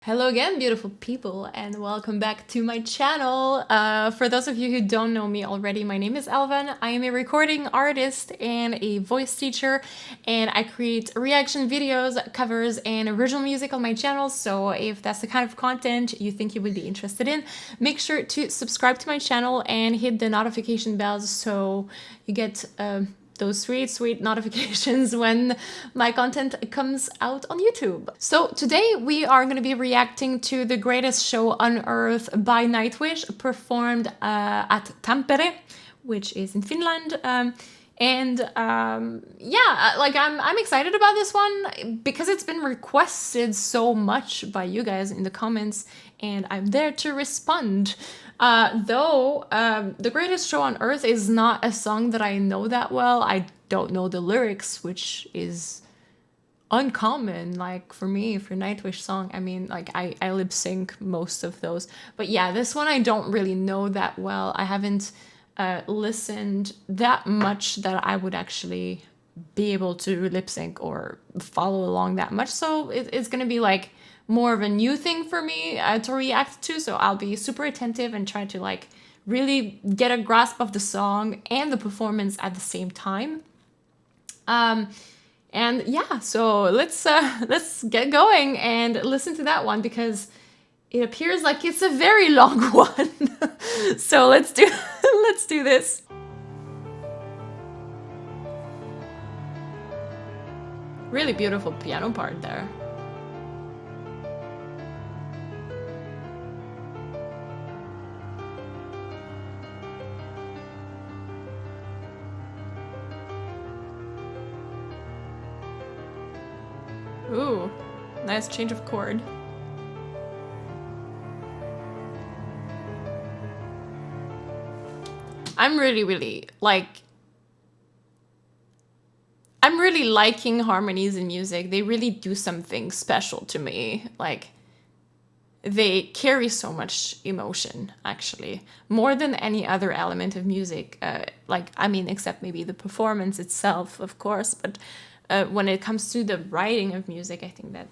Hello again, beautiful people, and welcome back to my channel. For those of you who don't know me already, my name is Elvann. I am a recording artist and a voice teacher, and I create reaction videos, covers, and original music on my channel. So if that's the kind of content you think you would be interested in, make sure to subscribe to my channel and hit the notification bells so you get those sweet notifications when my content comes out on YouTube. So today we are going to be reacting to The Greatest Show on Earth by Nightwish, performed at Tampere, which is in Finland. Yeah, like I'm excited about this one because it's been requested so much by you guys in the comments, and I'm there to respond. Though The Greatest Show on Earth is not a song that I know that well. I don't know the lyrics, which is uncommon, like for me, for Nightwish song. I mean, like I lip sync most of those. But yeah, this one I don't really know that well. I haven't listened that much that I would actually be able to lip sync or follow along that much. So it's gonna be like more of a new thing for me to react to. So I'll be super attentive and try to like really get a grasp of the song and the performance at the same time. And yeah, so let's get going and listen to that one because it appears like it's a very long one. So let's do this. Really beautiful piano part there. Ooh, nice change of chord. I'm really liking harmonies in music. They really do something special to me. Like, they carry so much emotion, actually, more than any other element of music. Like, I mean, except maybe the performance itself, of course, but when it comes to the writing of music, I think that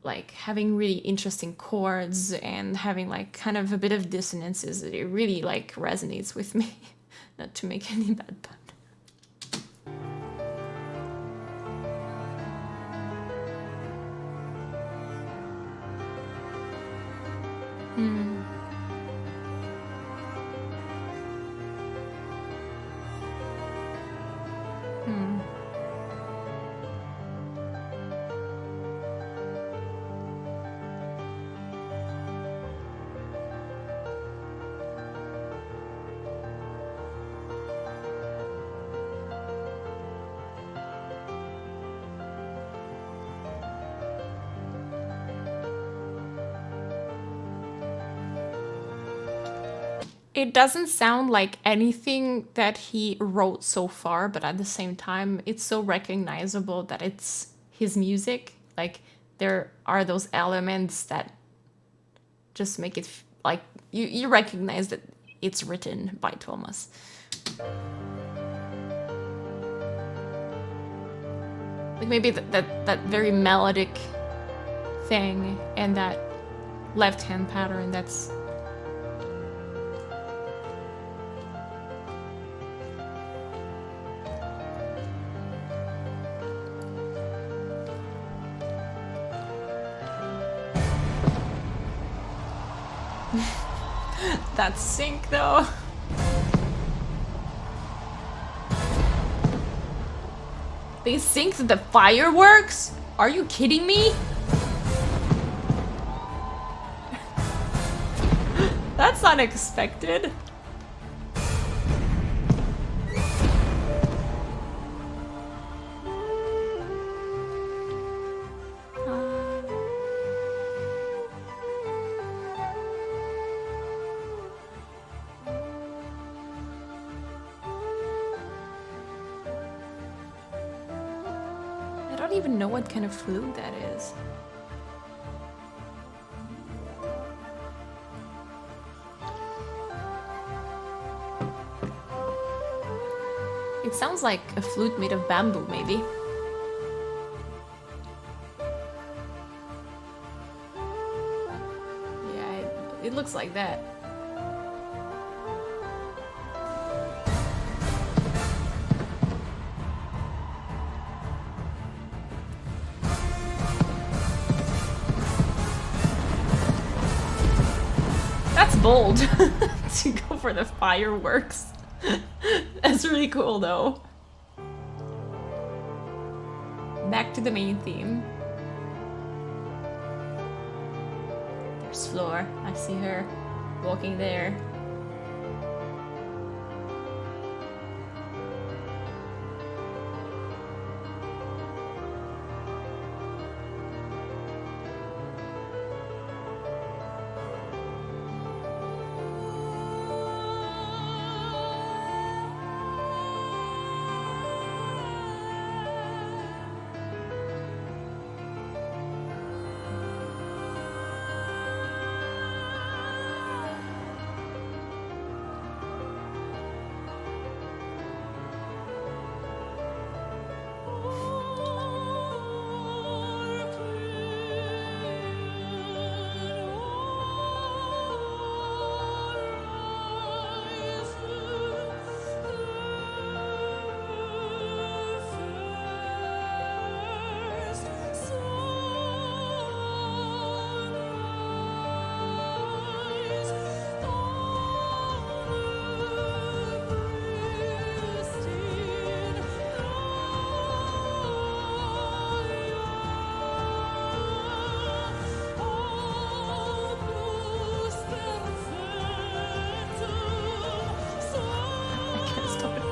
like having really interesting chords and having like kind of a bit of dissonances, it really like resonates with me. Not to make any bad pun. It doesn't sound like anything that he wrote so far, but at the same time, it's so recognizable that it's his music. Like, there are those elements that just make it like you recognize that it's written by Thomas. Like maybe that very melodic thing and that left hand pattern that's that sync though. They synced the fireworks? Are you kidding me? That's unexpected. I don't even know what kind of flute that is. It sounds like a flute made of bamboo, maybe. it looks like that. That's bold to go for the fireworks. That's really cool though. Back to the main theme. There's Flor. I see her walking there.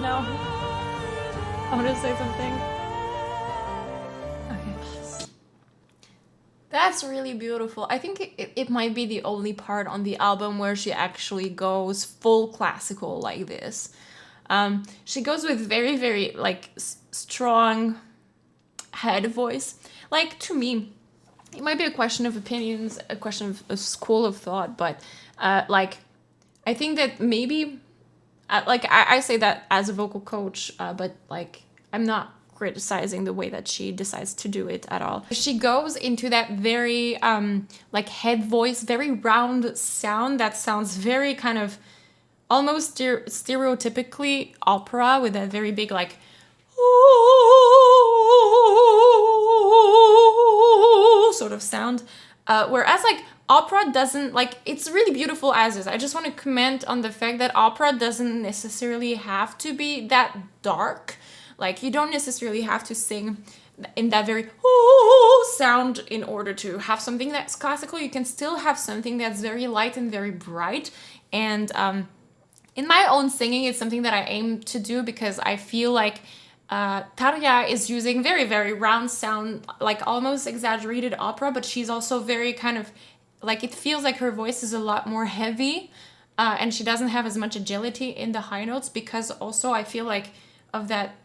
No. I want to say something. Okay. That's really beautiful. I think it might be the only part on the album where she actually goes full classical like this. She goes with very, very like strong head voice. Like, to me, it might be a question of opinions, a question of a school of thought, but like, I think that maybe... like I say that as a vocal coach, but like I'm not criticizing the way that she decides to do it at all. She goes into that very like head voice, very round sound that sounds very kind of almost stereotypically opera, with that very big like sort of sound. Whereas like opera doesn't, like, it's really beautiful as is. I just want to comment on the fact that opera doesn't necessarily have to be that dark. Like, you don't necessarily have to sing in that very sound in order to have something that's classical. You can still have something that's very light and very bright. And in my own singing, it's something that I aim to do, because I feel like Tarja is using very, very round sound, like almost exaggerated opera, but she's also very kind of, like, it feels like her voice is a lot more heavy, and she doesn't have as much agility in the high notes, because also I feel like of that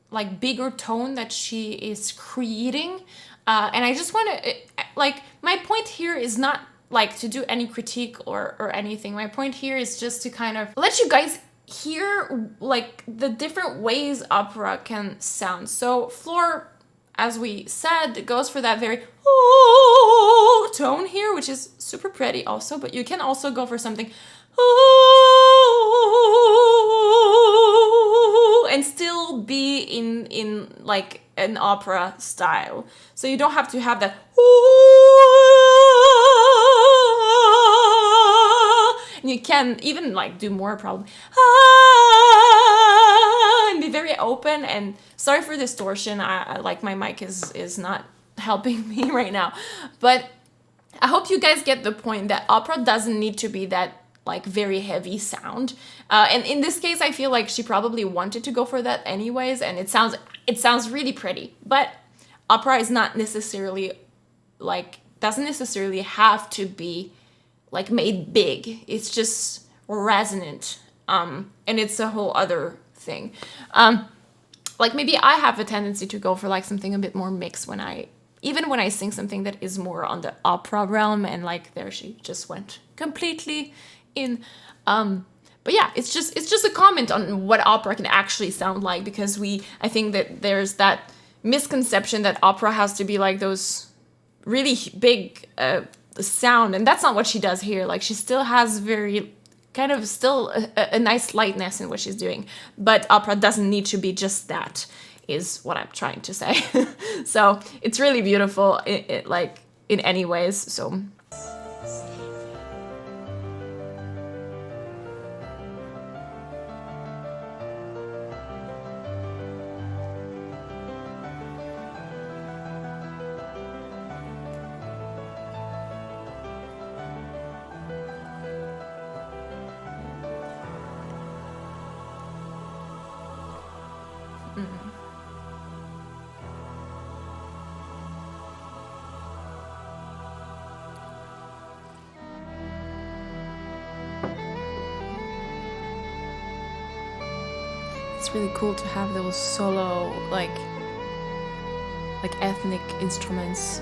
like bigger tone that she is creating. And I just want to, like, my point here is not like to do any critique or anything. My point here is just to kind of let you guys hear like the different ways opera can sound. So Flor, as we said, goes for that very tone here, which is super pretty also, but you can also go for something and still be in like an opera style. So you don't have to have that and you can even like do more probably and be very open. And sorry for distortion, I like my mic is not helping me right now, but I hope you guys get the point that opera doesn't need to be that like very heavy sound. And in this case, I feel like she probably wanted to go for that anyways, and it sounds really pretty. But opera is not necessarily like, doesn't necessarily have to be like made big. It's just resonant, and it's a whole other thing. Like maybe I have a tendency to go for like something a bit more mixed when I sing something that is more on the opera realm, and like there she just went completely in. But yeah, it's just a comment on what opera can actually sound like, because I think that there's that misconception that opera has to be like those really big the sound, and that's not what she does here. Like, she still has very kind of still a nice lightness in what she's doing, but opera doesn't need to be just that, is what I'm trying to say. So it's really beautiful, like in any ways. So it's really cool to have those solo, like ethnic instruments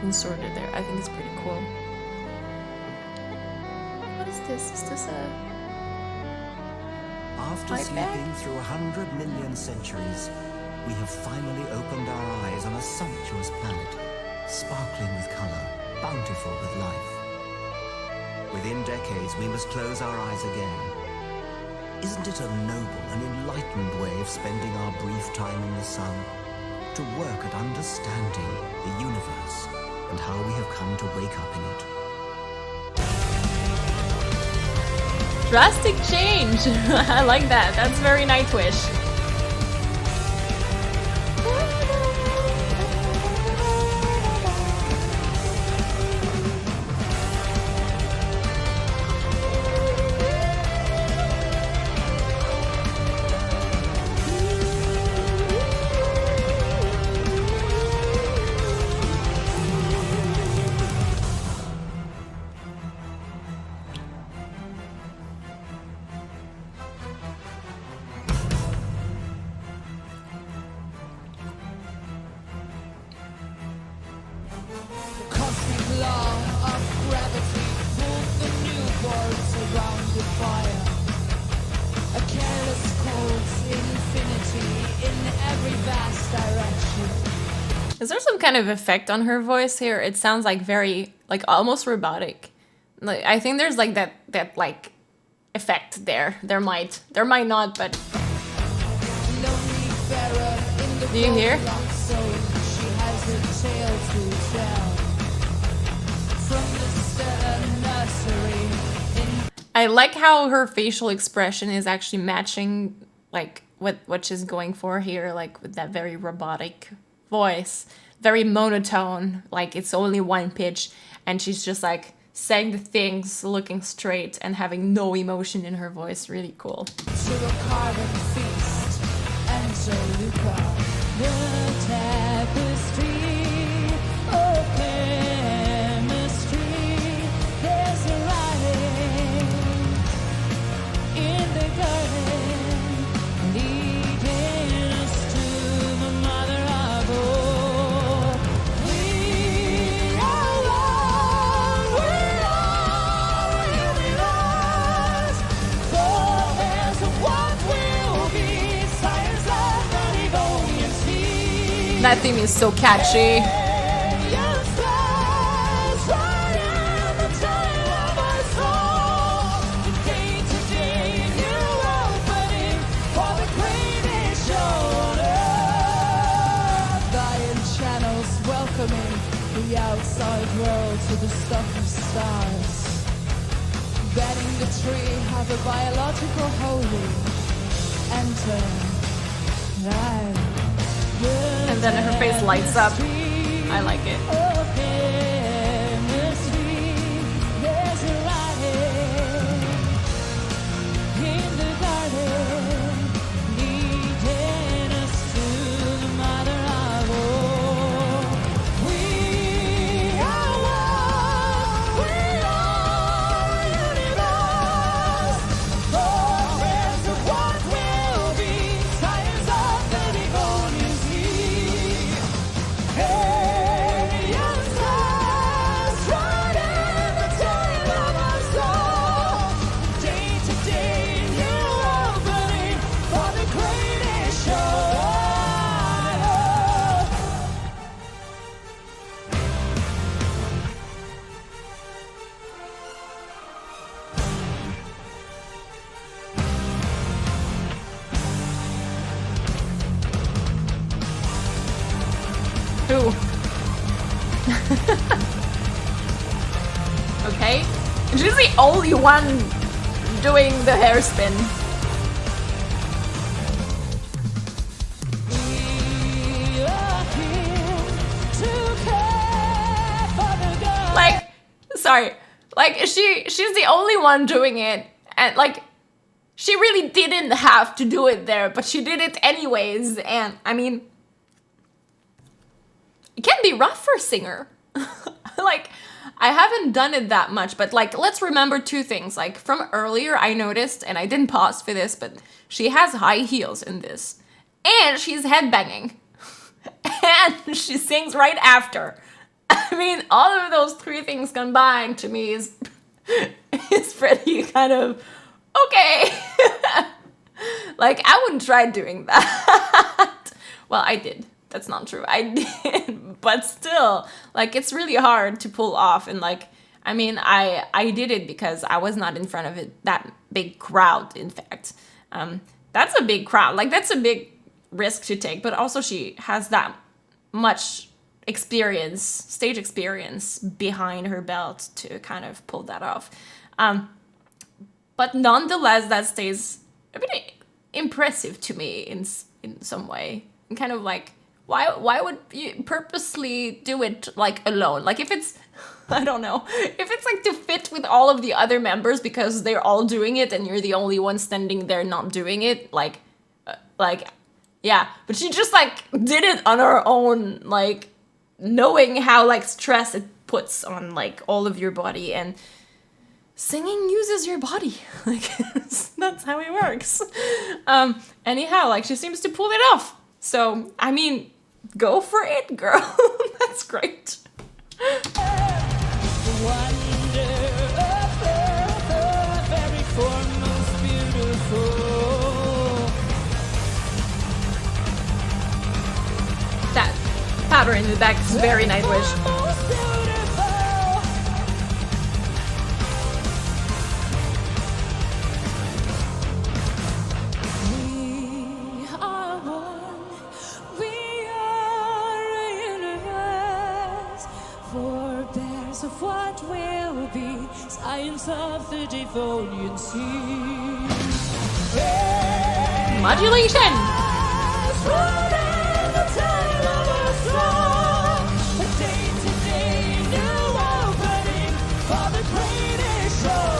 inserted there. I think it's pretty cool. What is this? Is this a... After sleeping through 100 million centuries, we have finally opened our eyes on a sumptuous planet, sparkling with color, bountiful with life. Within decades, we must close our eyes again. Isn't it a noble and enlightened way of spending our brief time in the sun? To work at understanding the universe and how we have come to wake up in it. Drastic change! I like that. That's very Nightwish. Is there some kind of effect on her voice here? It sounds like very, like almost robotic. Like, I think there's like that like effect there. There might not, but do you hear? I like how her facial expression is actually matching like what she's going for here, like with that very robotic voice, very monotone, like it's only one pitch, and she's just like saying the things, looking straight and having no emotion in her voice. Really cool. To a carving feast, enter Luca, the tapestry, oh chemistry, there's a writing in the garden, leading us to the mother of all. We are one, we are universe, for there's what will be, science of the Livonian sea. That theme is so catchy. The outside world to the stuff of stars, betting the tree have a biological holy enter. And then her face lights up. I like it. Yeah. She's the only one doing the hairspin. Like, sorry, like she's the only one doing it, and like she really didn't have to do it there, but she did it anyways. And I mean, it can be rough for a singer. Like, I haven't done it that much, but like, let's remember two things. Like, from earlier, I noticed, and I didn't pause for this, but she has high heels in this, and she's headbanging, and she sings right after. I mean, all of those three things combined to me is pretty kind of okay. Like, I wouldn't try doing that. Well, I did. That's not true. I did, but still, like, it's really hard to pull off. And like, I mean, I did it because I was not in front of that big crowd. In fact, that's a big crowd. Like, that's a big risk to take. But also, she has that much experience, stage experience behind her belt to kind of pull that off. But nonetheless, that stays a bit impressive to me in some way. And kind of like, why would you purposely do it like alone? Like, if it's, I don't know, if it's like to fit with all of the other members because they're all doing it and you're the only one standing there not doing it, like yeah. But she just like did it on her own, like knowing how like stress it puts on like all of your body, and singing uses your body. Like, that's how it works. Anyhow, like, she seems to pull it off. So, I mean, go for it, girl. That's great. That powder in the back is very Nightwish. Of what will be, science of the Devonian sea. Modulation! A day-to-day new opening for the greatest show.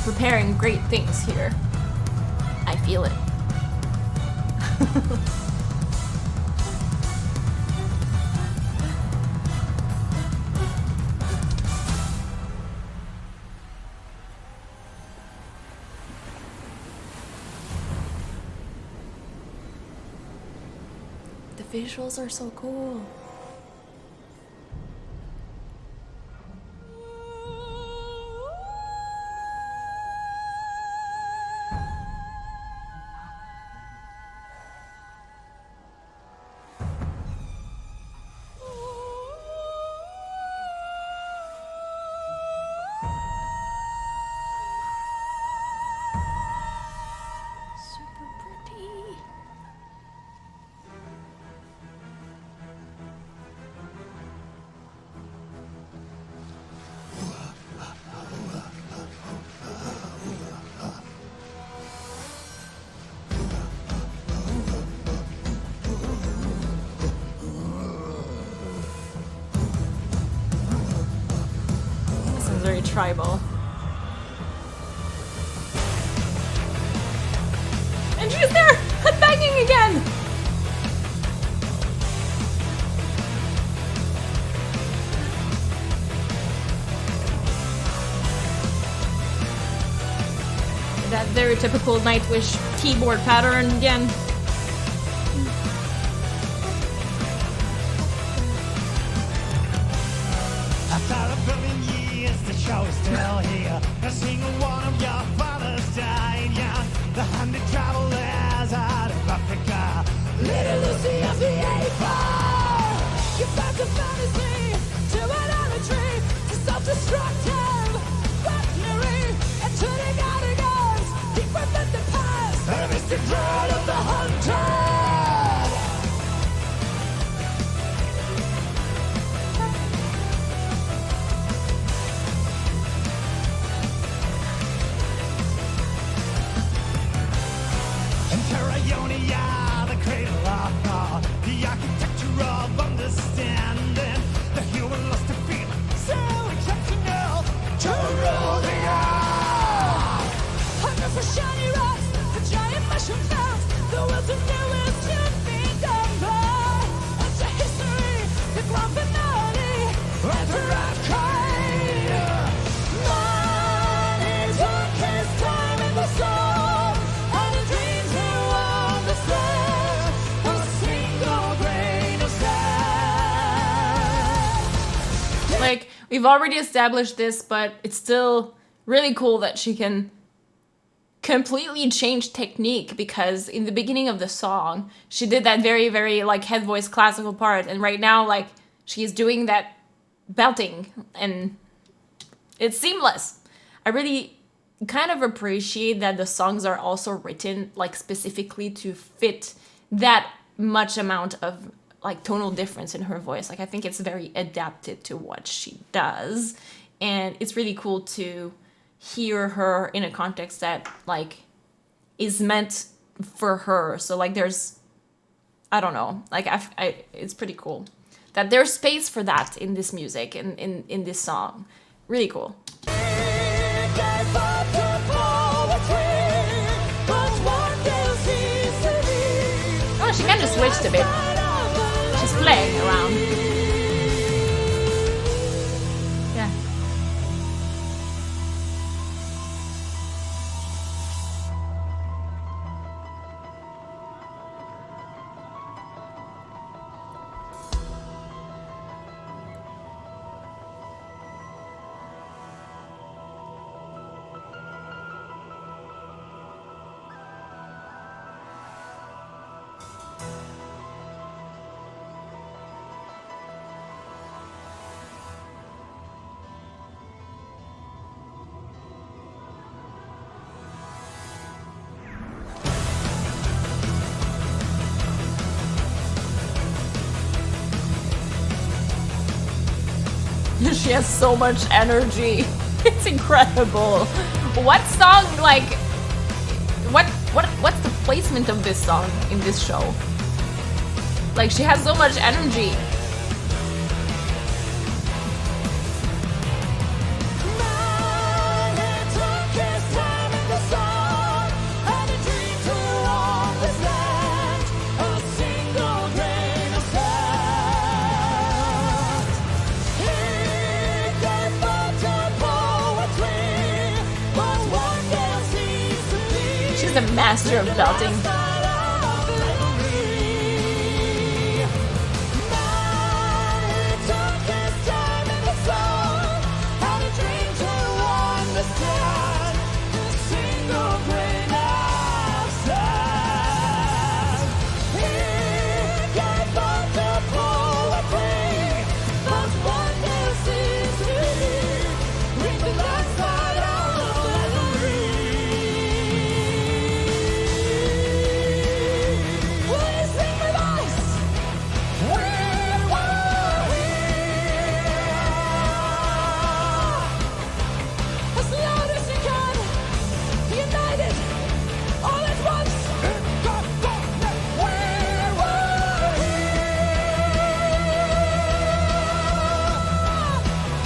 Preparing great things here. I feel it. The visuals are so cool. Very tribal. And she's there! Banging again! That very typical Nightwish keyboard pattern again. After a billion years show still here. A single one of your fathers died young. The 100 travelers out of Africa. Little Lucy of the A4. You found a fantasy to idolatry, to self-destructive weaponry, and turning out of guns deep within the past. The mystic dread of the hunter. Ionia, the cradle of thought, the architecture of understanding, the human lust to feel so exceptional to rule the earth. Hunger for shiny rocks, for giant mushroom clouds, the will to do is to be done by. Into history, the grand finale, enter our kind. Man, he took his time in the storm, and his dreams were on the sand, a single grain of sand. Like, we've already established this, but it's still really cool that she can completely change technique, because in the beginning of the song, she did that very, very, like, head voice classical part, and right now, like, she's doing that belting, and it's seamless. I really kind of appreciate that the songs are also written, like, specifically to fit that much amount of, like, tonal difference in her voice. Like, I think it's very adapted to what she does, and it's really cool to hear her in a context that, like, is meant for her. So, like, there's, I don't know, like, it's pretty cool that there's space for that in this music, in this song. Really cool. Oh, she kind of switched a bit. She's playing around. Yeah. She has so much energy. It's incredible. What song, like, what's the placement of this song in this show? Like, she has so much energy. She's a master of belting.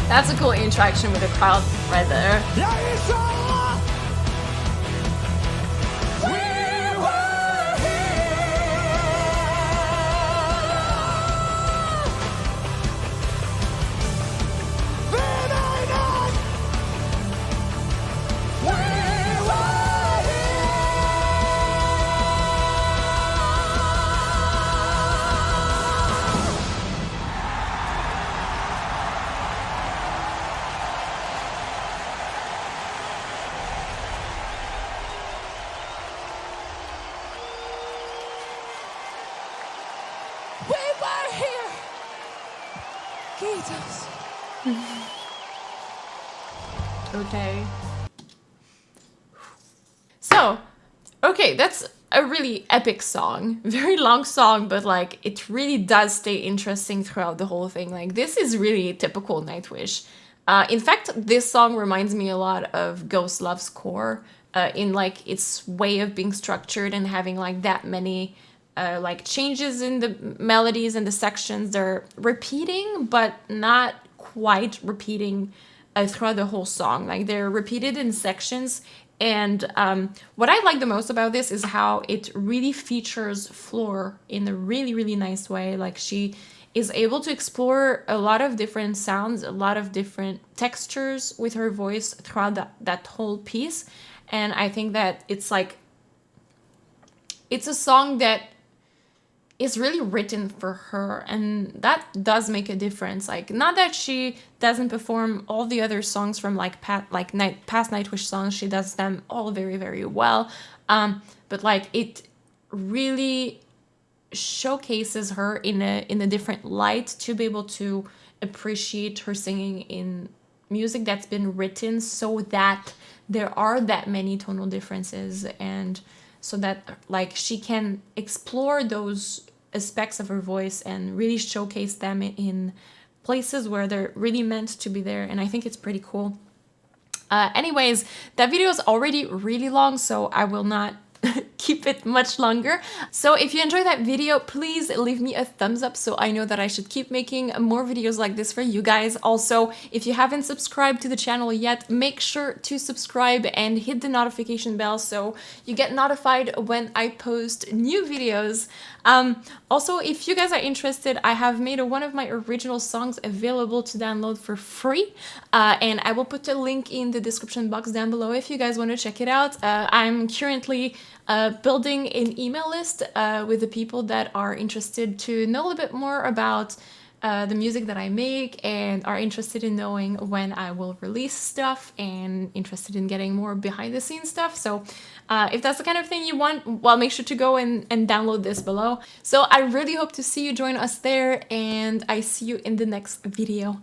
That's a cool interaction with the crowd right there. hate us. Okay. So, okay, that's a really epic song. Very long song, but like it really does stay interesting throughout the whole thing. Like this is really typical Nightwish. In fact, this song reminds me a lot of Ghost Love's Core in like its way of being structured and having like that many like changes in the melodies and the sections. They're repeating, but not quite repeating throughout the whole song. Like they're repeated in sections. And what I like the most about this is how it really features Floor in a really, really nice way. Like she is able to explore a lot of different sounds, a lot of different textures with her voice throughout that whole piece. And I think that it's like, it's a song that is really written for her, and that does make a difference. Like, not that she doesn't perform all the other songs from like past Nightwish songs, she does them all very, very well, but like it really showcases her in a different light to be able to appreciate her singing in music that's been written so that there are that many tonal differences, and so that like she can explore those aspects of her voice and really showcase them in places where they're really meant to be there. And I think it's pretty cool. Anyways, that video is already really long, so I will not keep it much longer. So if you enjoyed that video, please leave me a thumbs up so I know that I should keep making more videos like this for you guys. Also, if you haven't subscribed to the channel yet, make sure to subscribe and hit the notification bell so you get notified when I post new videos. Also, if you guys are interested, I have made one of my original songs available to download for free, and I will put a link in the description box down below if you guys want to check it out. I'm currently building an email list with the people that are interested to know a little bit more about the music that I make and are interested in knowing when I will release stuff and interested in getting more behind the scenes stuff. So if that's the kind of thing you want, well, make sure to go and download this below. So I really hope to see you join us there, and I see you in the next video.